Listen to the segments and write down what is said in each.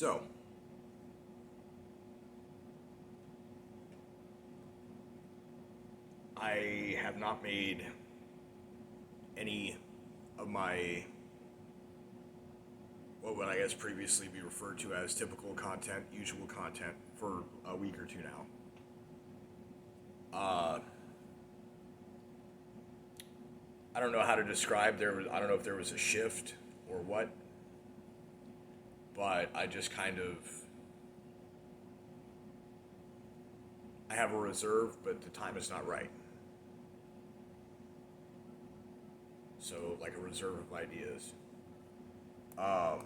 So, I have not made any of my, what would I guess previously be referred to as typical content, usual content, for a week or two now. I don't know how to describe I don't know if there was a shift or what, but I just kind of, I have a reserve, but the time is not right. So, like a reserve of ideas. Um,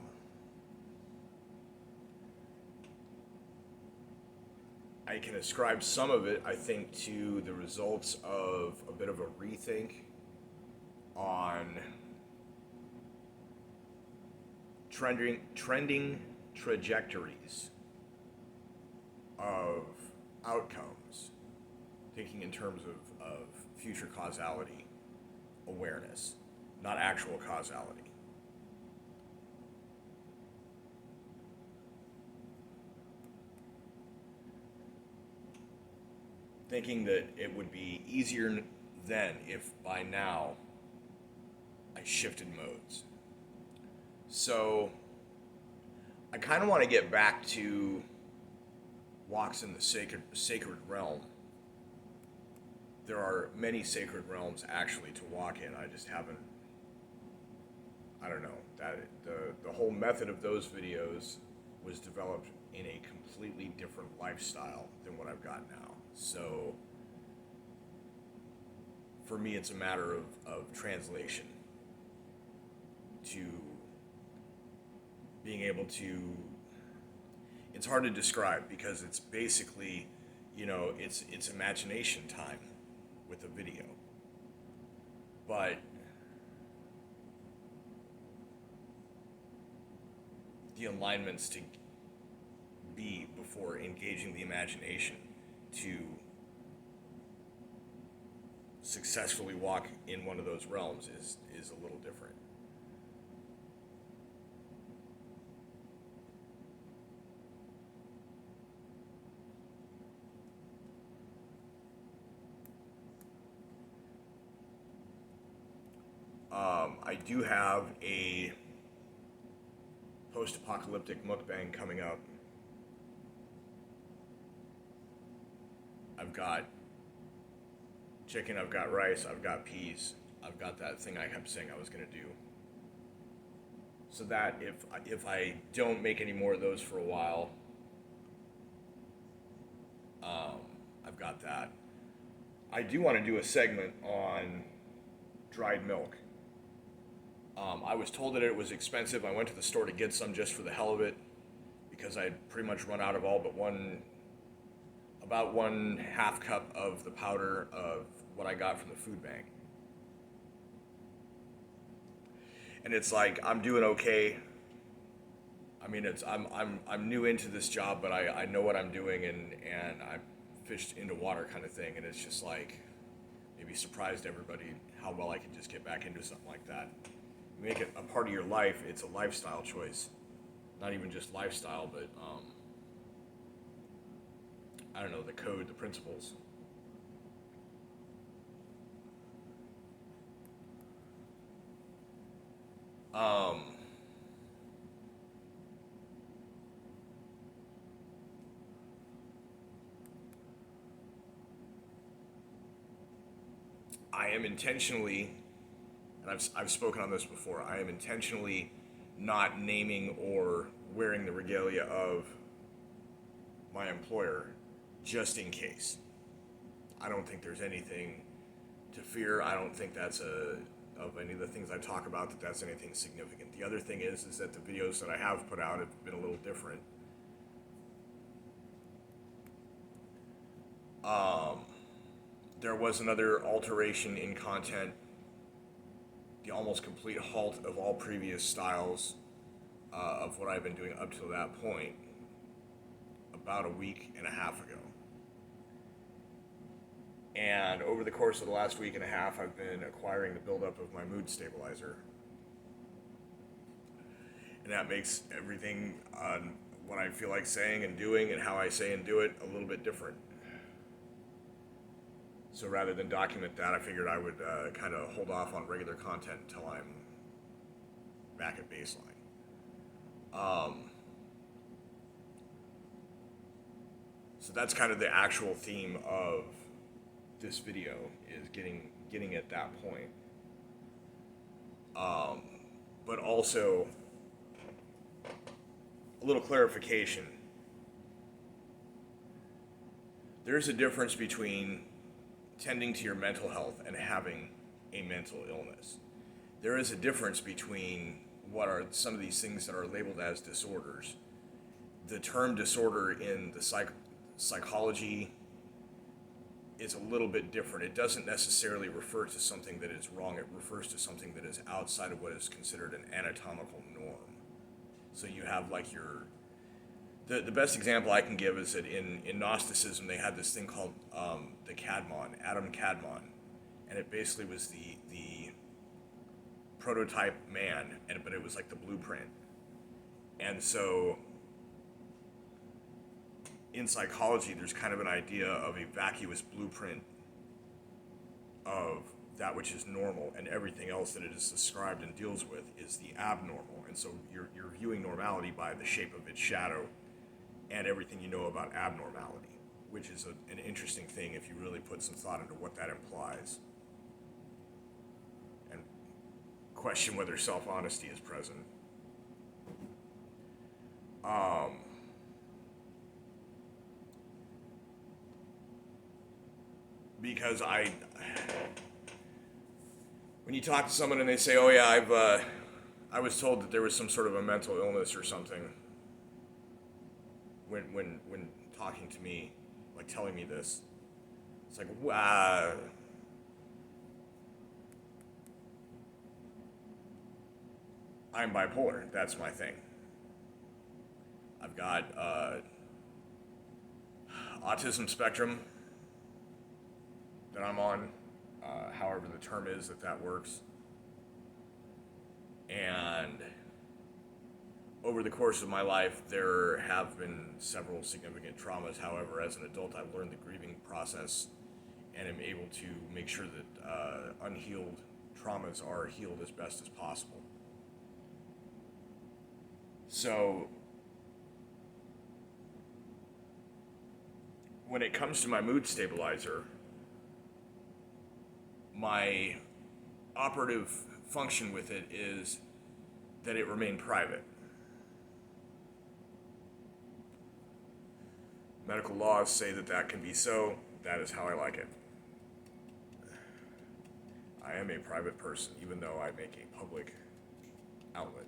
I can ascribe some of it, I think, to the results of a bit of a rethink on trending trajectories of outcomes, thinking in terms of future causality awareness, not actual causality. Thinking that it would be easier then if by now I shifted modes. So I kind of want to get back to walks in the sacred realm. There are many sacred realms actually to walk in. I just haven't. I don't know that the whole method of those videos was developed in a completely different lifestyle than what I've got now. So for me, it's a matter of translation to being able to. It's hard to describe because it's basically, it's imagination time with a video. But the alignments to be before engaging the imagination to successfully walk in one of those realms is a little different. I do have a post-apocalyptic mukbang coming up. I've got chicken, I've got rice, I've got peas, I've got that thing I kept saying I was going to do. So that if I don't make any more of those for a while, I've got that. I do want to do a segment on dried milk. I was told that it was expensive. I went to the store to get some just for the hell of it because I'd pretty much run out of all but about 1/2 cup of the powder of what I got from the food bank. And it's like I'm doing okay. I mean, I'm new into this job, but I know what I'm doing and I fished into water kind of thing, and it's just like maybe surprised everybody how well I can just get back into something like that. Make it a part of your life. It's a lifestyle choice, not even just lifestyle, but I don't know, the code, the principles. I am intentionally, and I've spoken on this before, I am intentionally not naming or wearing the regalia of my employer just in case. I don't think there's anything to fear. I don't think that's of any of the things I talk about that's anything significant. The other thing is that the videos that I have put out have been a little different. There was another alteration in content, the almost complete halt of all previous styles of what I've been doing up to that point about a week and a half ago. And over the course of the last week and a half, I've been acquiring the buildup of my mood stabilizer. And that makes everything what I feel like saying and doing and how I say and do it a little bit different. So rather than document that, I figured I would kind of hold off on regular content until I'm back at baseline. So that's kind of the actual theme of this video, is getting at that point. But also a little clarification. There's a difference between tending to your mental health and having a mental illness. There is a difference between what are some of these things that are labeled as disorders. The term disorder in the psychology is a little bit different. It doesn't necessarily refer to something that is wrong. It refers to something that is outside of what is considered an anatomical norm. So you have like the best example I can give is that in Gnosticism they had this thing called the Kadmon, Adam Kadmon, and it basically was the prototype man, but it was like the blueprint. And so in psychology, there's kind of an idea of a vacuous blueprint of that which is normal, and everything else that it is described and deals with is the abnormal. And so you're viewing normality by the shape of its shadow and everything you know about abnormality, which is an interesting thing if you really put some thought into what that implies and question whether self-honesty is present. Because when you talk to someone and they say, "Oh yeah, I was told that there was some sort of a mental illness or something," when talking to me, like telling me this, it's like, I'm bipolar. That's my thing. I've got autism spectrum that I'm on, however the term is that works. And over the course of my life, there have been several significant traumas. However, as an adult, I've learned the grieving process and am able to make sure that unhealed traumas are healed as best as possible. So when it comes to my mood stabilizer, my operative function with it is that it remain private. Medical laws say that can be so. That is how I like it. I am a private person, even though I make a public outlet.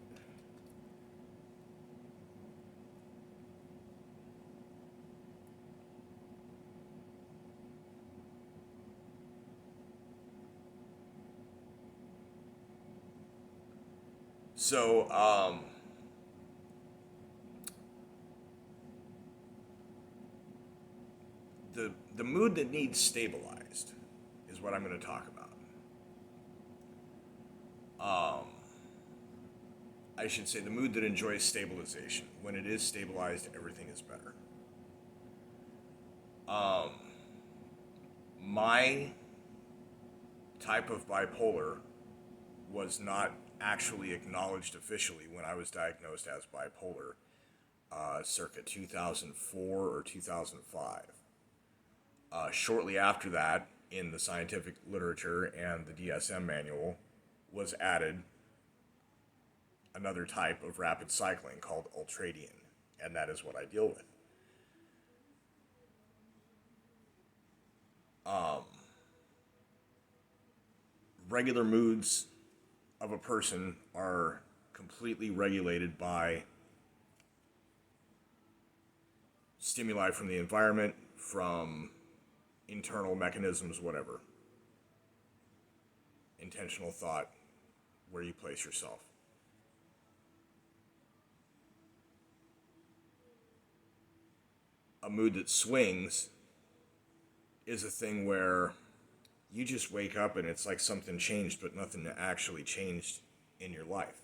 So, the mood that needs stabilized is what I'm going to talk about. I should say the mood that enjoys stabilization. When it is stabilized, everything is better. My type of bipolar was not actually acknowledged officially when I was diagnosed as bipolar, circa 2004 or 2005. Shortly after that, in the scientific literature and the DSM manual, was added another type of rapid cycling called ultradian, and that is what I deal with. Regular moods of a person are completely regulated by stimuli from the environment, from internal mechanisms, whatever. Intentional thought, where you place yourself. A mood that swings is a thing where you just wake up and it's like something changed, but nothing actually changed in your life.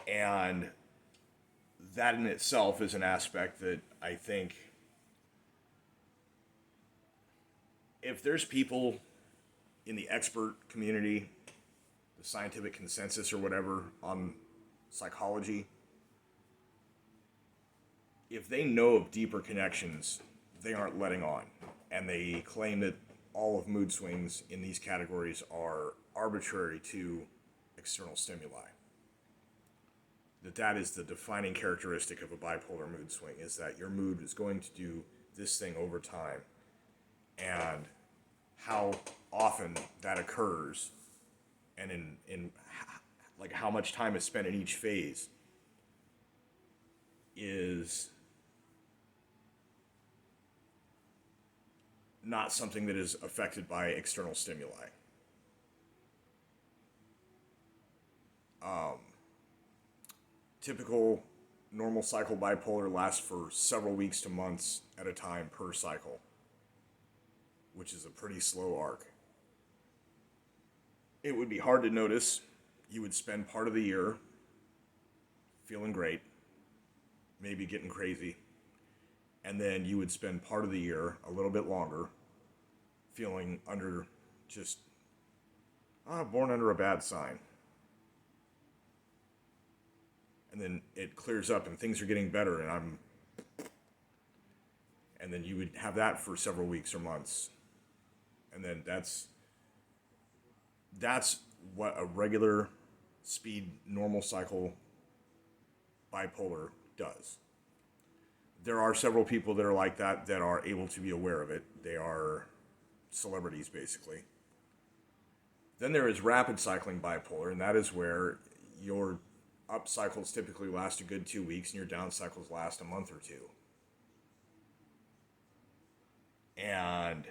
And that in itself is an aspect that I think if there's people in the expert community, the scientific consensus or whatever on psychology, if they know of deeper connections, they aren't letting on. And they claim that all of mood swings in these categories are arbitrary to external stimuli. That is the defining characteristic of a bipolar mood swing, is that your mood is going to do this thing over time. And how often that occurs and in like how much time is spent in each phase is not something that is affected by external stimuli. Typical normal cycle bipolar lasts for several weeks to months at a time per cycle, which is a pretty slow arc. It would be hard to notice. You would spend part of the year feeling great, maybe getting crazy, and then you would spend part of the year, a little bit longer, feeling under just, born under a bad sign. And then it clears up and things are getting better and then you would have that for several weeks or months. And then that's what a regular speed normal cycle bipolar does. There are several people that are like that that are able to be aware of it. They are celebrities, basically. Then there is rapid cycling bipolar, and that is where your up cycles typically last a good 2 weeks and your down cycles last a month or two. And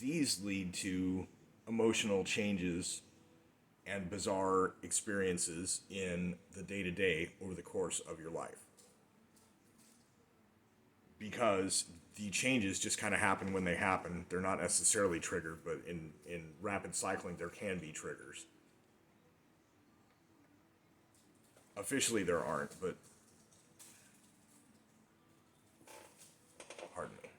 these lead to emotional changes and bizarre experiences in the day-to-day over the course of your life. Because the changes just kind of happen when they happen. They're not necessarily triggered, but in rapid cycling, there can be triggers. Officially, there aren't, but pardon me.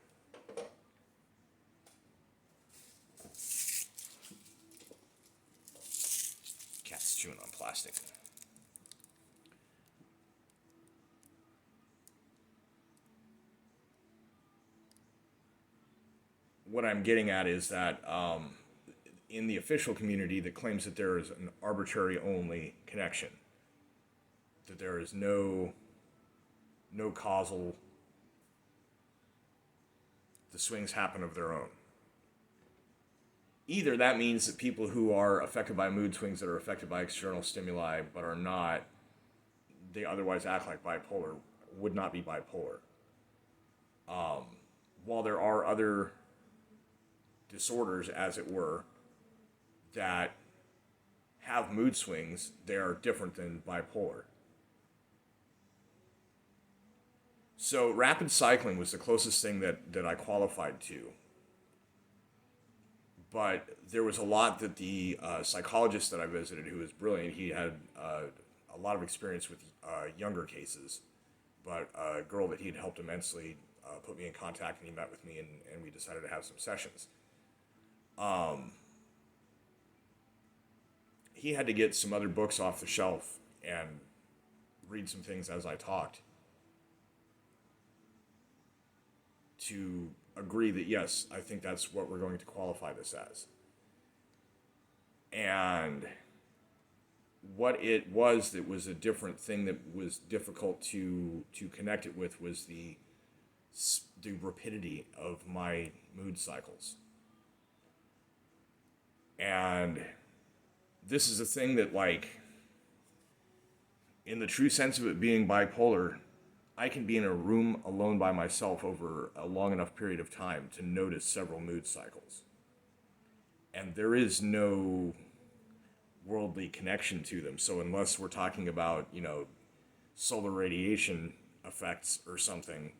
Cat's chewing on plastic. What I'm getting at is that in the official community that claims that there is an arbitrary only connection, that there is no causal, the swings happen of their own. Either that means that people who are affected by mood swings that are affected by external stimuli but are not, they otherwise act like bipolar, would not be bipolar. While there are other disorders, as it were, that have mood swings, they are different than bipolar. So rapid cycling was the closest thing that I qualified to. But there was a lot that the psychologist that I visited, who was brilliant, he had a lot of experience with younger cases, but a girl that he had helped immensely put me in contact, and he met with me, and we decided to have some sessions. He had to get some other books off the shelf and read some things as I talked to agree that, yes, I think that's what we're going to qualify this as. And what it was that was a different thing that was difficult to connect it with was the rapidity of my mood cycles. And this is a thing that, like, in the true sense of it being bipolar, I can be in a room alone by myself over a long enough period of time to notice several mood cycles. And there is no worldly connection to them. So unless we're talking about, solar radiation effects or something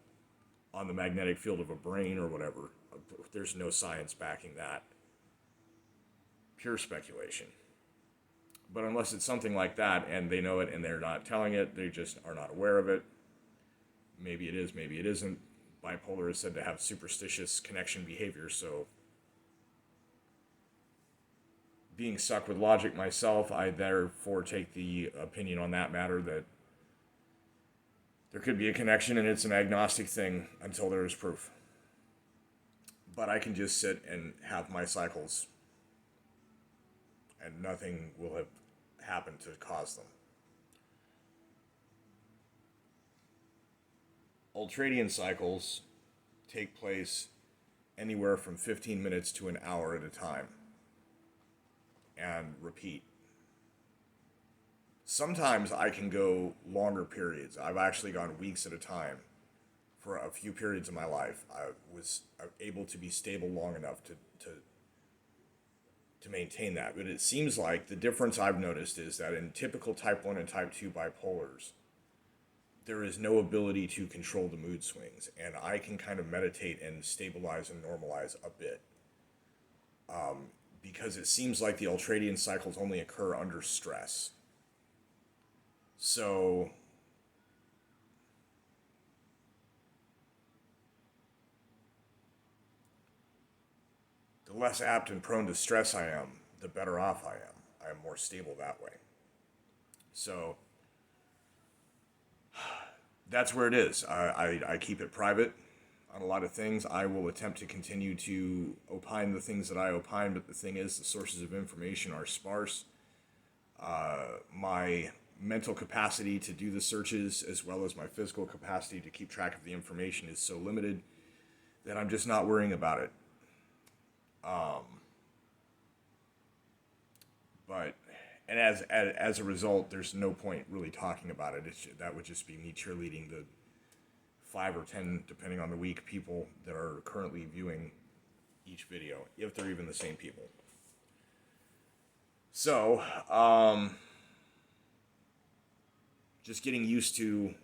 on the magnetic field of a brain or whatever, there's no science backing that. Pure speculation. But unless it's something like that and they know it and they're not telling it, they just are not aware of it, maybe it is, maybe it isn't. Bipolar is said to have superstitious connection behavior, so being stuck with logic myself, I therefore take the opinion on that matter that there could be a connection and it's an agnostic thing until there is proof. But I can just sit and have my cycles and nothing will have happened to cause them. Ultradian cycles take place anywhere from 15 minutes to an hour at a time and repeat. Sometimes I can go longer periods. I've actually gone weeks at a time for a few periods of my life. I was able to be stable long enough to maintain that. But it seems like the difference I've noticed is that in typical type 1 and type 2 bipolars, there is no ability to control the mood swings, and I can kind of meditate and stabilize and normalize a bit. Because it seems like the ultradian cycles only occur under stress. So the less apt and prone to stress I am, the better off I am. I am more stable that way. So that's where it is. I keep it private on a lot of things. I will attempt to continue to opine the things that I opine, but the thing is, the sources of information are sparse. My mental capacity to do the searches, as well as my physical capacity to keep track of the information, is so limited that I'm just not worrying about it. And as a result, there's no point really talking about it. That would just be me cheerleading the 5 or 10, depending on the week, people that are currently viewing each video, if they're even the same people. So, just getting used to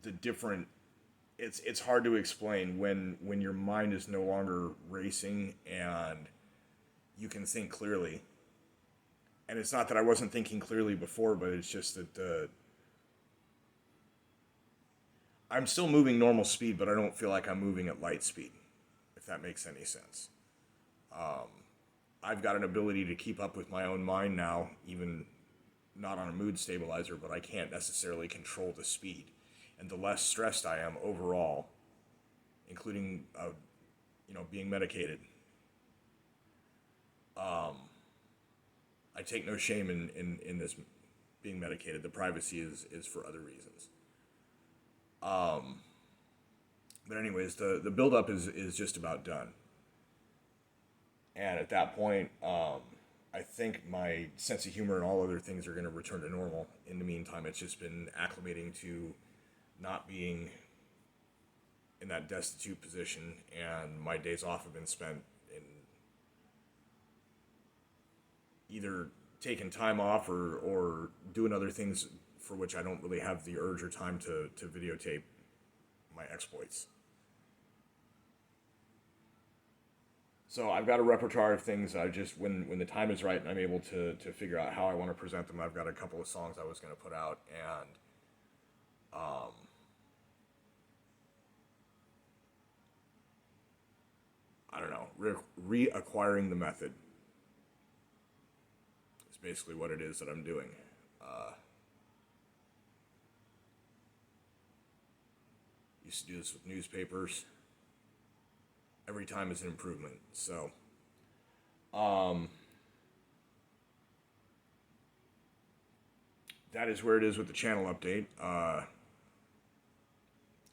the different. It's hard to explain when your mind is no longer racing and you can think clearly. And it's not that I wasn't thinking clearly before, but it's just that I'm still moving normal speed, but I don't feel like I'm moving at light speed, if that makes any sense. I've got an ability to keep up with my own mind now, even not on a mood stabilizer, but I can't necessarily control the speed. And the less stressed I am overall, including, being medicated, I take no shame in this being medicated. The privacy is for other reasons. But anyways, the build-up is just about done. And at that point, I think my sense of humor and all other things are going to return to normal. In the meantime, it's just been acclimating to not being in that destitute position, and my days off have been spent in either taking time off or doing other things for which I don't really have the urge or time to videotape my exploits. So I've got a repertoire of things. I just, when the time is right and I'm able to figure out how I want to present them, I've got a couple of songs I was going to put out, and I don't know, reacquiring the method is basically what it is that I'm doing. Used to do this with newspapers. Every time is an improvement. So, that is where it is with the channel update.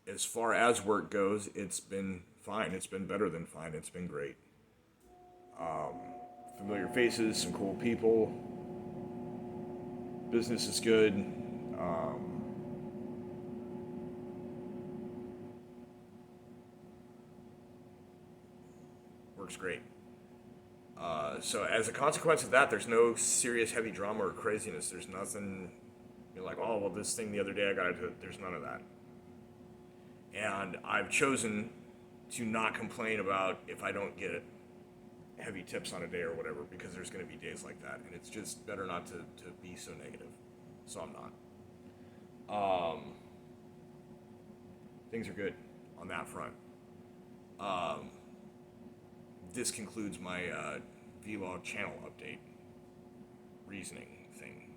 As far as work goes, it's been fine. It's been better than fine. It's been great. Familiar faces, some cool people. Business is good. Works great. So as a consequence of that, there's no serious heavy drama or craziness. There's nothing, you're like, oh, well, this thing the other day I got to, there's none of that. And I've chosen to not complain about if I don't get heavy tips on a day or whatever, because there's going to be days like that. And it's just better not to be so negative. So I'm not. things are good on that front. This concludes my vlog channel update reasoning thing.